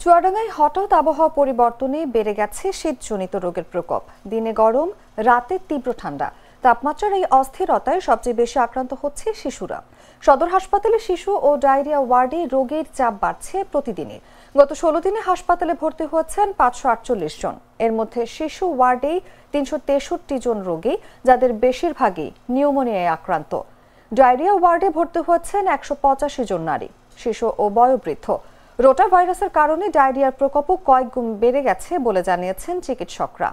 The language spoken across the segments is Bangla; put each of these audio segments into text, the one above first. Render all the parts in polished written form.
চুয়াডাঙ্গায় হঠাৎ আবহাওয়া পরিবর্তনে বেড়ে গেছে শীতজনিত রোগের প্রকোপ। দিনে গরম, রাতে তীব্র ঠান্ডা। তাপমাত্রার এই অস্থিরতায় সবচেয়ে বেশি আক্রান্ত হচ্ছে শিশুরা। সদর হাসপাতালে শিশু ও ডায়রিয়া ওয়ার্ডে রোগীর চাপ বাড়ছে প্রতিদিনই। গত 16 দিনে হাসপাতালে ভর্তি হয়েছেন 548 জন। এর মধ্যে শিশু ওয়ার্ডেই 363 জন রোগী, যাদের বেশিরভাগই নিউমোনিয়ায় আক্রান্ত। ডায়রিয়া ওয়ার্ডে ভর্তি হয়েছেন 185 জন নারী, শিশু ও বয়োবৃদ্ধ। রোটা ভাইরাসের কারণে ডায়রিয়ার প্রকোপও কয়েক গুণ বেড়ে গেছে বলে জানিয়েছেন চিকিৎসকরা।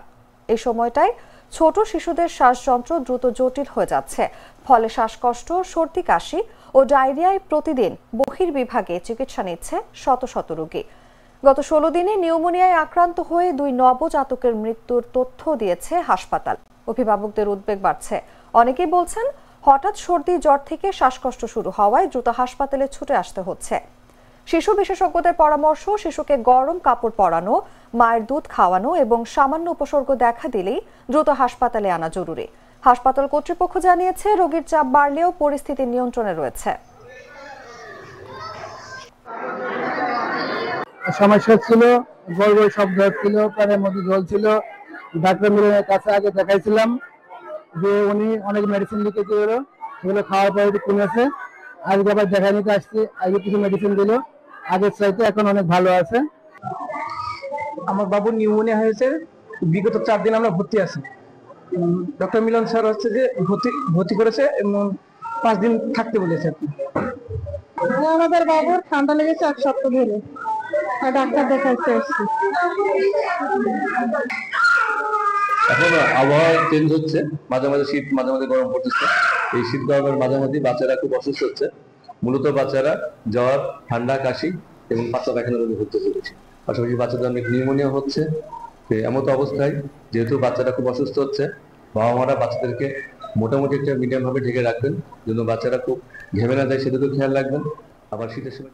এই সময়টায় ছোট শিশুদের শ্বাসযন্ত্র দ্রুত জটিল হয়ে যাচ্ছে, ফলে শ্বাসকষ্ট, সর্দি, কাশি ও ডায়রিয়ায় প্রতিদিন বহির্বিভাগে চিকিৎসা নিচ্ছে শত শত রোগী। গত 16 দিনে নিউমোনিয়ায় আক্রান্ত হয়ে 2 নবজাতকের মৃত্যুর তথ্য দিয়েছে হাসপাতাল। অভিভাবকদের উদ্বেগ বাড়ছে। অনেকেই বলছেন, হঠাৎ সর্দি জ্বর থেকে শ্বাসকষ্ট শুরু হওয়ায় দ্রুত হাসপাতালে ছুটে আসতে হচ্ছে। শিশু বিশেষজ্ঞদের পরামর্শ, শিশুকে গরম কাপড় পরানো, মায়ের দুধ খাওয়ানো এবং সামান্য উপসর্গ দেখা দিলেই দ্রুত হাসপাতালে আনা জরুরি। হাসপাতাল কর্তৃপক্ষ জানিয়েছে, রোগীর চাপ বাড়লেও পরিস্থিতি নিয়ন্ত্রণে রয়েছে। সমস্যা ছিল, গড় গড় শব্দ হচ্ছিল, পায়ের মধ্যে জল ছিল। ডাক্তার মিলনের কাছে আগে দেখাইছিলাম, যে উনি অনেক মেডিসিন লিখে দিল, সেগুলো খাওয়ার পরে একটু কমেছে। আজকে আবার দেখা নিতে আসছি, আগে কিছু মেডিসিন দিল, আগের চাইতে এখন অনেক ভালো আছে। আমার বাবুর নিউমোনিয়া হয়েছে, বিগত 4 দিন আমরা ভর্তি আছি। ডক্টর মিলন স্যার হচ্ছে যে ভর্তি করেছে এবং 5 দিন থাকতে বলেছে। আমাদের বাবুর ঠান্ডা লেগেছে 1 সপ্তাহ ধরে, ডাক্তার দেখাইতে এসেছি। এখন আবহাওয়া চেঞ্জ হচ্ছে, মাঝে মাঝে শীত, মাঝে মাঝে গরম পড়তেছে। এই শীত গরমের মাঝামাঝি বাচ্চারা খুব অসুস্থ হচ্ছে। মূলত বাচ্চারা জ্বর, ঠান্ডা, কাশি এবং পাতলা পায়খানা রোগে ভুগতে চলেছে। পাশাপাশি বাচ্চাদের অনেক নিউমোনিয়া হচ্ছে। এমত অবস্থায় যেহেতু বাচ্চারা খুব অসুস্থ হচ্ছে, বাবা মারা বাচ্চাদেরকে মোটামুটি একটা মিডিয়াম ভাবে ঢেকে রাখবেন, যেন বাচ্চারা খুব ঘেমে না যায়, সেদিকেও খেয়াল রাখবেন। আবার শীতের সময়